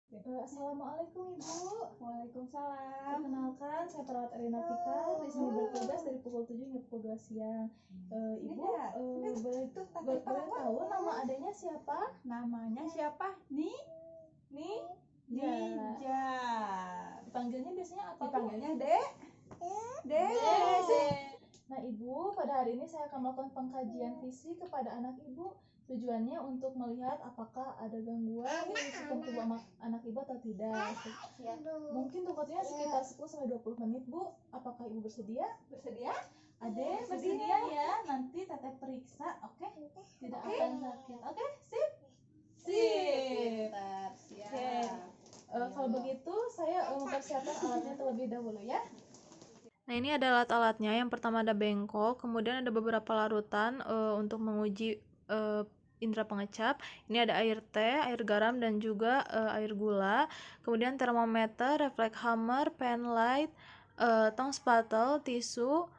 Assalamualaikum Ibu. Waalaikumsalam. Perkenalkan, saya perawat Erina Fika. Di sini bertugas dari pukul 7 hingga pukul 2 siang. Ibu, boleh tahu nama adanya siapa? Namanya siapa? Ja. Dipanggilnya biasanya apa, Bu? Dipanggilnya Dek. Nah, Ibu, pada hari ini saya akan melakukan pengkajian fisik kepada anak Ibu. Tujuannya untuk melihat apakah ada gangguan di sistem tubuh anak Ibu atau tidak. Mungkin waktunya sekitar 10-20 menit, Bu. Apakah Ibu bersedia? Bersedia? Ade bersedia ya. Nanti Teteh periksa, oke? Tidak akan sakit. Oke, sip? Sip. Kalau begitu, saya mempersiapkan alatnya terlebih dahulu ya. Nah, ini ada alat-alatnya. Yang pertama ada bengkok, kemudian ada beberapa larutan untuk menguji indera pengecap. Ini ada air teh, air garam, dan juga air gula. Kemudian termometer, refleks hammer, pen light, tong spattle, tisu,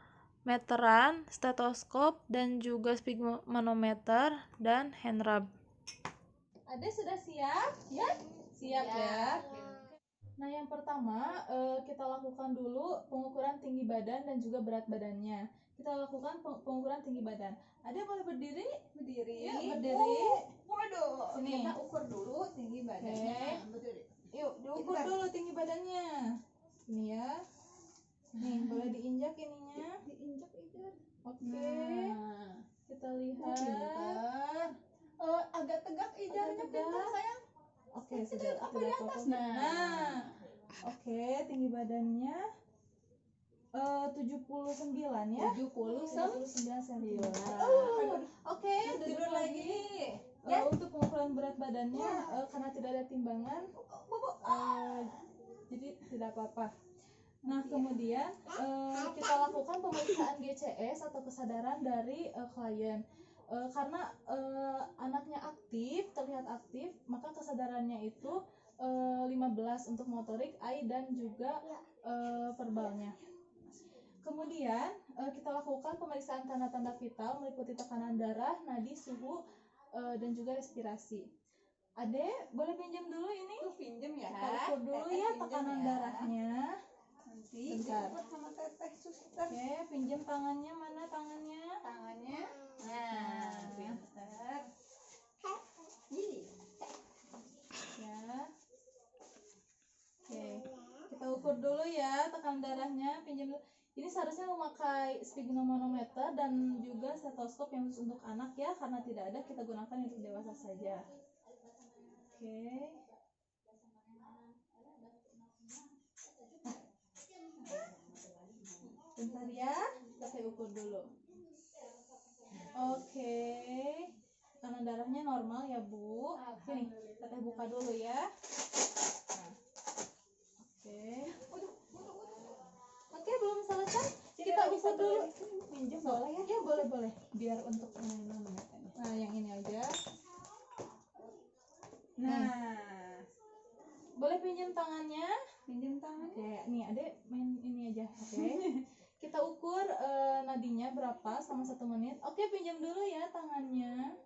meteran, stetoskop, dan juga sphygmomanometer dan hand rub. Ade sudah siap? Ya? Siap ya. Nah, yang pertama kita lakukan dulu pengukuran tinggi badan dan juga berat badannya. Kita lakukan pengukuran tinggi badan. Ade boleh berdiri? Berdiri. Ya, berdiri. Waduh. Sini. Kita ukur dulu tinggi badannya. Berdiri. Yuk, diukur dulu tinggi badannya. Ini ya. Nih, boleh diinjak ininya. Diinjak Ijar. Oke. Nah, kita lihat. Pintar. Agak tegak Ijarnya, pintar sayang. Oke, sudah apa di atas? Nah. Oke, tinggi badannya 79 ya. 79 cm. Oke, tidur lagi. Untuk pengukuran berat badannya karena tidak ada timbangan, jadi tidak apa-apa. Nah, kemudian kita lakukan pemeriksaan GCS atau kesadaran dari klien. Karena anaknya aktif, terlihat aktif, maka kesadarannya itu 15 untuk motorik, AI, dan juga verbalnya. Kemudian kita lakukan pemeriksaan tanda-tanda vital meliputi tekanan darah, nadi, suhu, dan juga respirasi. Ade, boleh pinjam dulu ini? Pinjam ya. Kita ukur dulu ya tekanan darahnya. Nanti diukur sama Teteh suster. Oke, pinjam tangannya, mana tangannya? Tangannya. Nah, pintar. Ya. Oke, kita ukur dulu ya tekanan darahnya. Pinjam dulu. Ini seharusnya memakai sphygmomanometer dan juga stetoskop yang khusus untuk anak ya, karena tidak ada kita gunakan untuk dewasa saja. Oke. Bentar ya, saya ukur dulu. Oke. Tekanan darahnya normal ya, Bu. Sini, kita buka dulu ya. Oke, belum selesai. Kita ukur dulu. Pinjam boleh ya? Ya, boleh. Biar untuk manometernya. Nah, yang ini aja. Nah, boleh pinjam tangannya? Pinjam tangannya. Oke, nih Adek main ini aja. Oke. Kita ukur nadinya berapa selama 1 menit. Oke, pinjam dulu ya tangannya.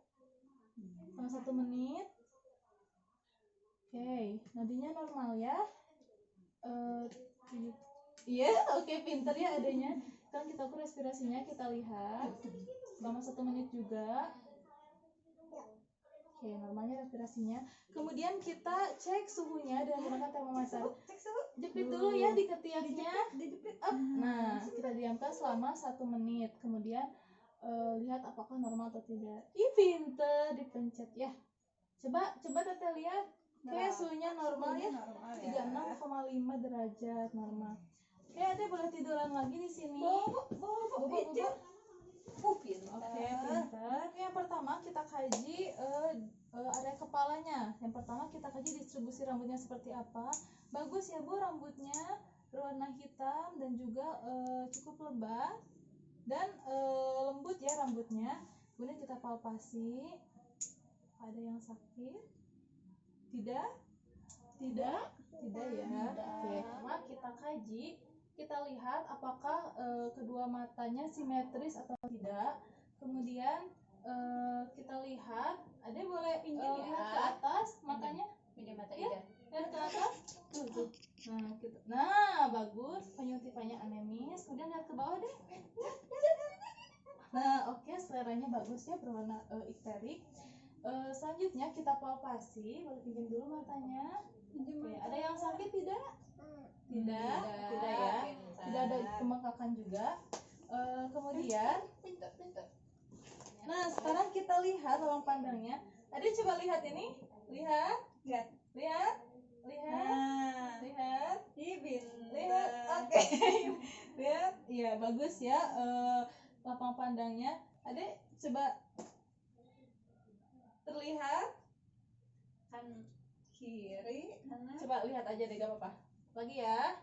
Selama 1 menit. Oke, nadinya normal ya. Iya, oke, pinter ya adanya. Sekarang kita ukur respirasinya, kita lihat selama 1 menit juga. Oke, normalnya respirasinya. Kemudian kita cek suhunya dengan menggunakan termometer. Cek suhu. Jepit dulu ya di ketiaknya. Dijepit. Nah, kita diamkan selama 1 menit. Kemudian lihat apakah normal atau tidak. Ih, pinter, dipencet ya. Coba Teteh lihat. Oke, suhunya normal ya. 36,5 derajat normal. Oke, Ade boleh tiduran lagi di sini. Bobo. Pinter. Oke, pintar. Yang pertama kita kaji area kepalanya. Yang pertama kita kaji distribusi rambutnya seperti apa. Bagus ya, Bu, rambutnya berwarna hitam dan juga cukup lebat dan lembut ya rambutnya. Kemudian kita palpasi. Ada yang sakit? Tidak ya. Oke, pertama kita kaji. Kita lihat apakah kedua matanya simetris atau tidak. Kemudian kita lihat, Ade boleh pinjam ya. lihat ke atas matanya. Pinjam mata Ya. Ida. Lihat ke atas. Tuh. Nah, bagus. Penyuntikannya anemis. Kemudian lihat ke bawah deh. Nah, oke, seleranya bagus ya, berwarna ikterik. Selanjutnya kita palpasi. Boleh pinjam dulu matanya. Oke, ada yang sakit tidak? Tidak ya. Tidak ada pembengkakan juga. Kemudian, nah sekarang kita lihat ruang pandangnya. Adik coba lihat ini. Lihat. Lihat. Lihat. Oke. Lihat. Iya, bagus ya. Lapang pandangnya. Adik coba terlihat Kan kiri, kanan. coba lihat aja deh, gak apa-apa. Lagi ya.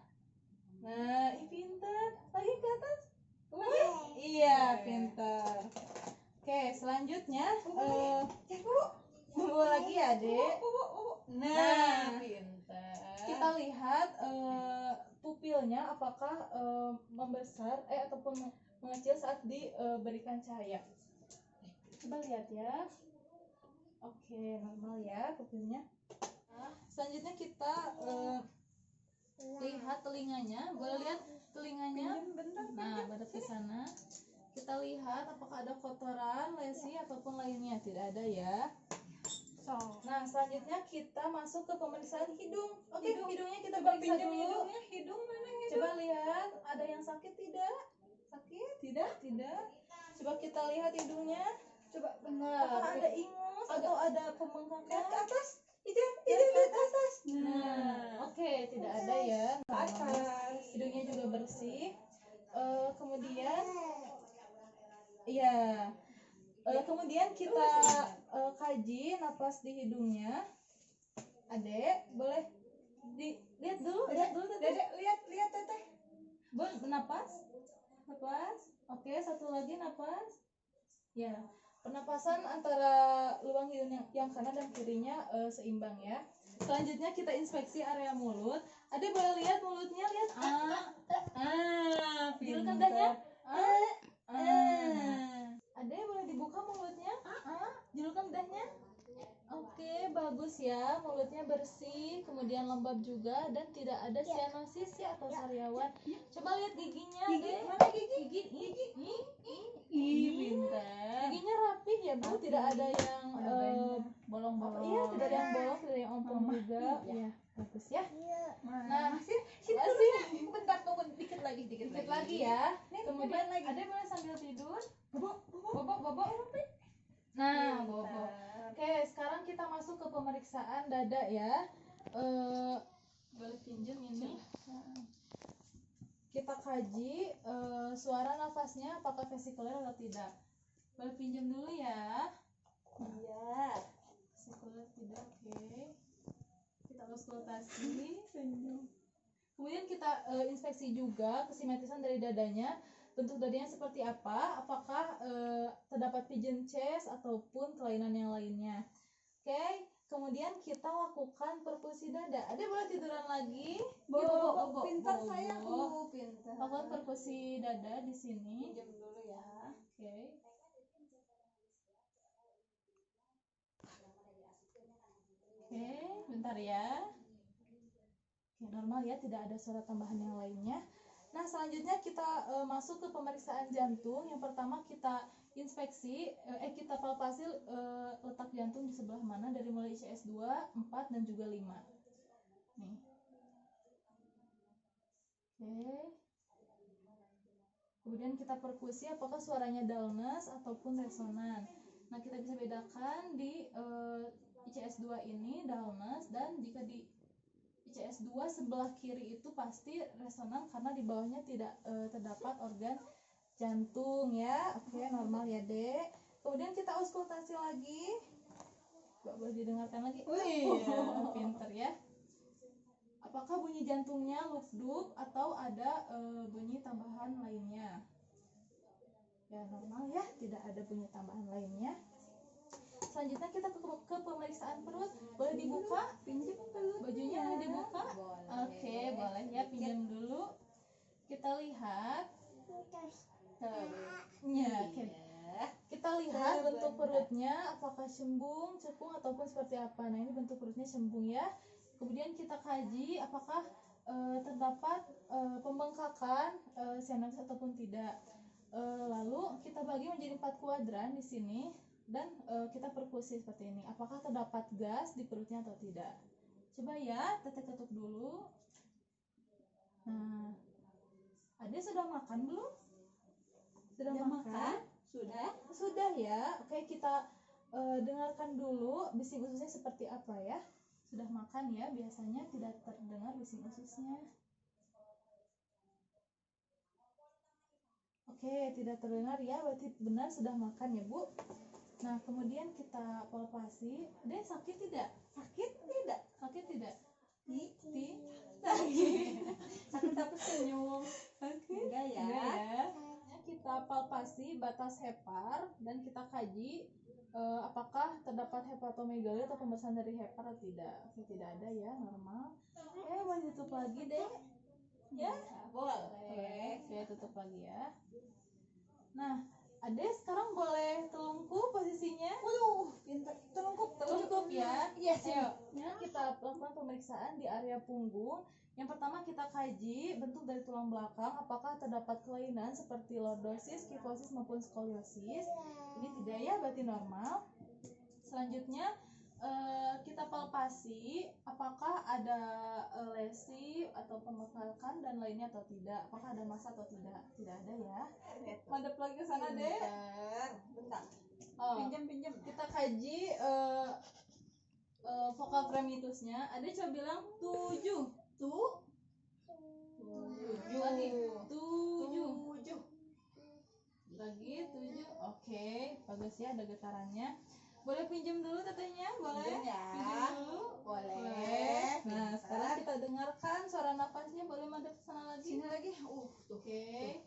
Nah, pintar. Lagi ke atas. Iya, pintar. Oke, selanjutnya Bu lagi ya, Dek. Nah, pintar. kita lihat pupilnya apakah membesar ataupun mengecil saat diberikan cahaya. Coba lihat ya. Oke, normal ya pupilnya. Nah, selanjutnya kita lihat telinganya. Boleh lihat telinganya? Nah, pada ke sana. Kita lihat apakah ada kotoran, lesi ataupun lainnya. Tidak ada ya. Nah, selanjutnya kita masuk ke pemeriksaan hidung. Oke, hidungnya kita periksa dulu. Hidung mana hidung? Coba lihat, ada yang sakit tidak? Sakit? Tidak. Coba kita lihat hidungnya. Coba benar. Apakah ada ingus atau ada pembengkakan? Lihat ke atas. Lihat ke atas. Nah, oke, tidak ada ya. Ke atas. Hidungnya juga bersih. Kemudian, iya. Kemudian kita kaji napas di hidungnya. Adek, boleh dilihat dulu. Dedek, lihat teteh. Bon, napas. Oke, satu lagi napas. Ya, pernapasan antara lubang hidung yang kanan dan kirinya seimbang ya. Selanjutnya kita inspeksi area mulut. Adek boleh lihat mulutnya, lihat. Julukan dadanya. Adek boleh dibuka mulutnya. Julukan dadanya. Oke, bagus ya. Mulutnya bersih, kemudian lembab juga dan tidak ada sianosis ya atau sariawan. Coba lihat giginya, Adek. Mana gigi? Gigi. Pintar. Giginya rapih ya, Bu. Tidak ada yang Bolong-bolong. iya, tidak ada yang bolong, tidak ada yang ompong juga. Iya, bagus ya. Nah, Masih. bentar tunggu dikit lagi. Dikit lagi ya. Nih, Kemudian lagi. Adek boleh sambil tidur. Bobok. Bobok. Nah, bobok. Pintar. Oke, sekarang kita masuk ke pemeriksaan dada ya. Boleh pinjam ini. Kita kaji suara nafasnya apakah vesikuler atau tidak. Boleh pinjam dulu ya. Iya. Vesikuler tidak, oke. Kita auskultasi. Kemudian kita inspeksi juga kesimetrisan dari dadanya. Bentuk dadanya seperti apa? Apakah terdapat pigeon chest ataupun kelainan yang lainnya? Oke, kemudian kita lakukan perkusi dada. Ada boleh tiduran lagi? Bobo. Pintar Bobo. saya. Pintar. Lakukan perkusi dada di sini. Pinjam dulu ya. Oke. Oke, bentar ya. Oke, normal ya, tidak ada suara tambahan yang lainnya. Nah, selanjutnya kita masuk ke pemeriksaan jantung. Yang pertama kita inspeksi, kita palpasi letak jantung di sebelah mana dari mulai ICS 2, 4, dan juga 5. Nih. Oke. Kemudian kita perkusi apakah suaranya dullness ataupun resonan. Nah, kita bisa bedakan di ICS 2 ini dullness, dan jika di ICS 2 sebelah kiri itu pasti resonan karena di bawahnya tidak terdapat organ jantung ya. Oke, normal ya, Dek. Kemudian kita auskultasi lagi. Boleh didengarkan lagi. Pinter ya. Apakah bunyi jantungnya luk-duk atau ada bunyi tambahan lainnya? Ya, normal ya, tidak ada bunyi tambahan lainnya. Selanjutnya kita ke pemeriksaan perut. Boleh dibuka? Pinjam dulu. Bajunya boleh dibuka? Oke, boleh ya, pinjam dulu. Kita lihat. Ya, oke. Kita lihat bentuk perutnya apakah cembung, cekung ataupun seperti apa. Nah, ini bentuk perutnya cembung ya. Kemudian kita kaji apakah terdapat pembengkakan sinus ataupun tidak. Lalu kita bagi menjadi 4 kuadran di sini dan kita perkusi seperti ini. Apakah terdapat gas di perutnya atau tidak? Coba ya, Teteh ketuk dulu. Nah, Ade sudah makan belum? Sudah makan? Sudah. Sudah ya. Oke, kita dengarkan dulu bising ususnya seperti apa ya. Sudah makan ya, biasanya tidak terdengar bising ususnya. Oke, tidak terdengar ya, berarti benar sudah makan ya, Bu. Nah, kemudian kita palpasi. Dek, sakit tidak? Sakit tidak? Sakit tidak? Sakit. Sakit tapi senyum. Enggak ya. Enggak ya. Kita palpasi batas hepar dan kita kaji apakah terdapat hepatomegali atau pembesaran dari hepar atau tidak. Oke, tidak ada ya, normal. Boleh tutup lagi deh. Ya, Boleh. Oke, tutup lagi ya. Nah, Ade sekarang boleh telungkup posisinya. Waduh, pintar. Telungkup ya. Yes. Ayo, kita lakukan pemeriksaan di area punggung. Yang pertama kita kaji bentuk dari tulang belakang, apakah terdapat kelainan seperti lordosis, kifosis maupun skoliosis. Ini tidak ya, berarti normal. Selanjutnya kita palpasi apakah ada lesi atau pembengkakan dan lainnya atau tidak. Apakah ada massa atau tidak? Tidak ada ya. Madep lagi ke sana deh. Bentar. Oh, Pinjam. kita kaji vokal fremitusnya. Ada coba bilang 7. Lagi 7. Lagi 7. Oke, bagus ya, ada getarannya. Boleh pinjam dulu tetehnya? Boleh? Pinjam ya. Pinjam dulu? Boleh. Nah, sekarang kita dengarkan suara nafasnya. Boleh madep ke sana lagi? Sini lagi. Oke.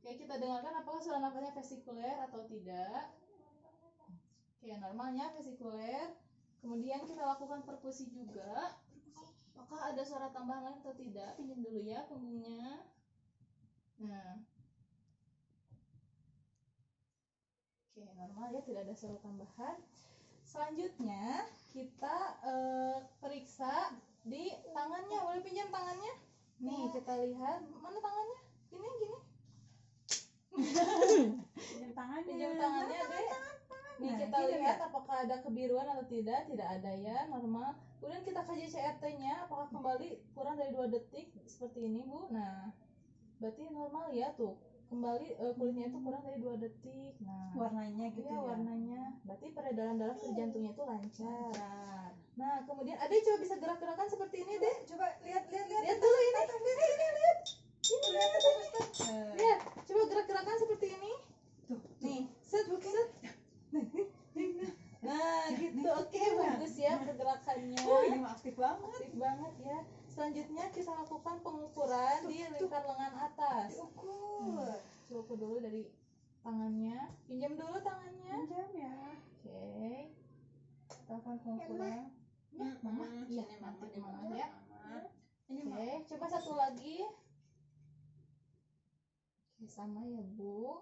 Oke, kita dengarkan apakah suara nafasnya vesikuler atau tidak. Oke, normalnya vesikuler. Kemudian kita lakukan perkusi juga. Apakah ada suara tambahan lain atau tidak? Pinjam dulu ya punggungnya. Nah. Oke, normal ya, tidak ada suara tambahan. Selanjutnya kita periksa di tangannya. Boleh pinjam tangannya? Nih, kita lihat mana tangannya. Gini. Pinjam tangannya, Dek. Nih, Nah, kita gini lihat apakah ada kebiruan atau tidak. Tidak ada ya, normal. Kemudian kita kaji CRT-nya, apakah kembali kurang dari 2 detik seperti ini, Bu. Nah, berarti normal ya tuh. Kembali kulitnya itu kurang dari 2 detik. Nah, Warnanya gitu iya, ya. warnanya. Berarti peredaran darah ke jantungnya itu lancar. Nah, kemudian Ade coba bisa gerak-gerakan seperti ini, Dek. Coba lihat. Lihat dulu ini. Lihat. Ini lihat. Lihat. Coba gerak-gerakan seperti ini. Tuh. Nih, set. Nah, gitu. Oke, bagus ya pergerakannya. Ini mah aktif banget. Aktif banget ya. Selanjutnya kita lakukan pengukuran di lingkar lengan atas. Diukur. Coba ukur dulu dari tangannya. Pinjam dulu tangannya. Pinjam ya. Oke. Kita lakukan pengukuran. Ya, Mama. Iya, Sini nanti di Mama ya. Ini Oke, coba satu lagi. Oke, sama ya, Bu.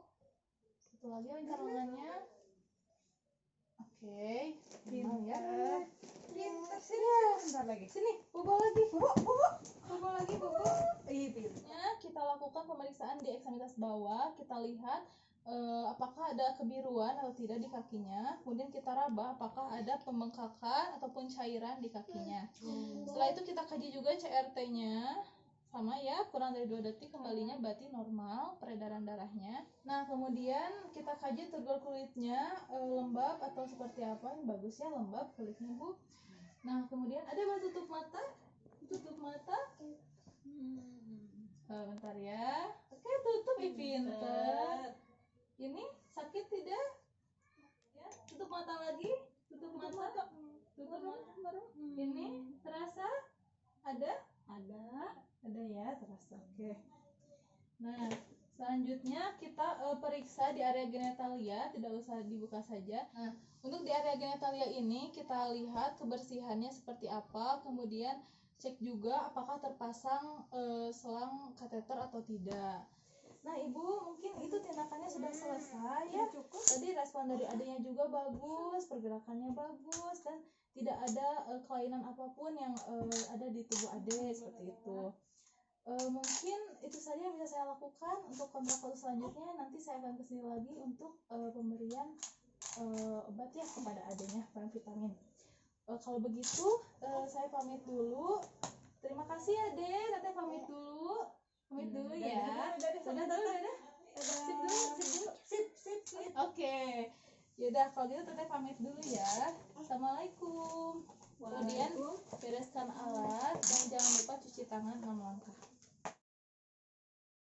Satu lagi lingkar lengannya. Oke, Pintar. ya. Pintar sini. Bentar lagi. Sini, bobo lagi. Bobo lagi, bobo. Ih, pintar. Ya, kita lakukan pemeriksaan di ekstremitas bawah. Kita lihat apakah ada kebiruan atau tidak di kakinya. Kemudian kita raba apakah ada pembengkakan ataupun cairan di kakinya. Setelah itu kita kaji juga CRT-nya. Sama ya, kurang dari 2 detik kembalinya berarti normal peredaran darahnya. Nah, kemudian kita kaji turgor kulitnya lembab atau seperti apa. Ini bagus ya, lembab kulitnya, Bu. Nah, kemudian ada tutup mata. Bentar ya. Oke, tutup. Pinter. Ini sakit tidak? Ya, tutup mata lagi. Tutup mata. Ini terasa? Ada ya, terasa. Oke. Nah, selanjutnya kita periksa di area genitalia, tidak usah dibuka saja. Nah, untuk di area genitalia ini kita lihat kebersihannya seperti apa, kemudian cek juga apakah terpasang selang kateter atau tidak. Nah, Ibu, mungkin itu tindakannya sudah selesai ya. Cukup. Tadi respon dari adanya juga bagus, pergerakannya bagus, dan tidak ada kelainan apapun yang ada di tubuh Ade seperti itu. Mungkin itu saja yang bisa saya lakukan. Untuk kontraflow selanjutnya nanti saya akan kesini lagi untuk pemberian obat ya kepada adanya, vitamin. Kalau begitu saya pamit dulu. Terima kasih Ade, Teteh pamit dulu. Pamit dulu ya. Dadah. Sip. Oke. Yaudah kalau gitu Teteh pamit dulu ya. Assalamualaikum. Kemudian bereskan alat dan jangan lupa cuci tangan 6 langkah.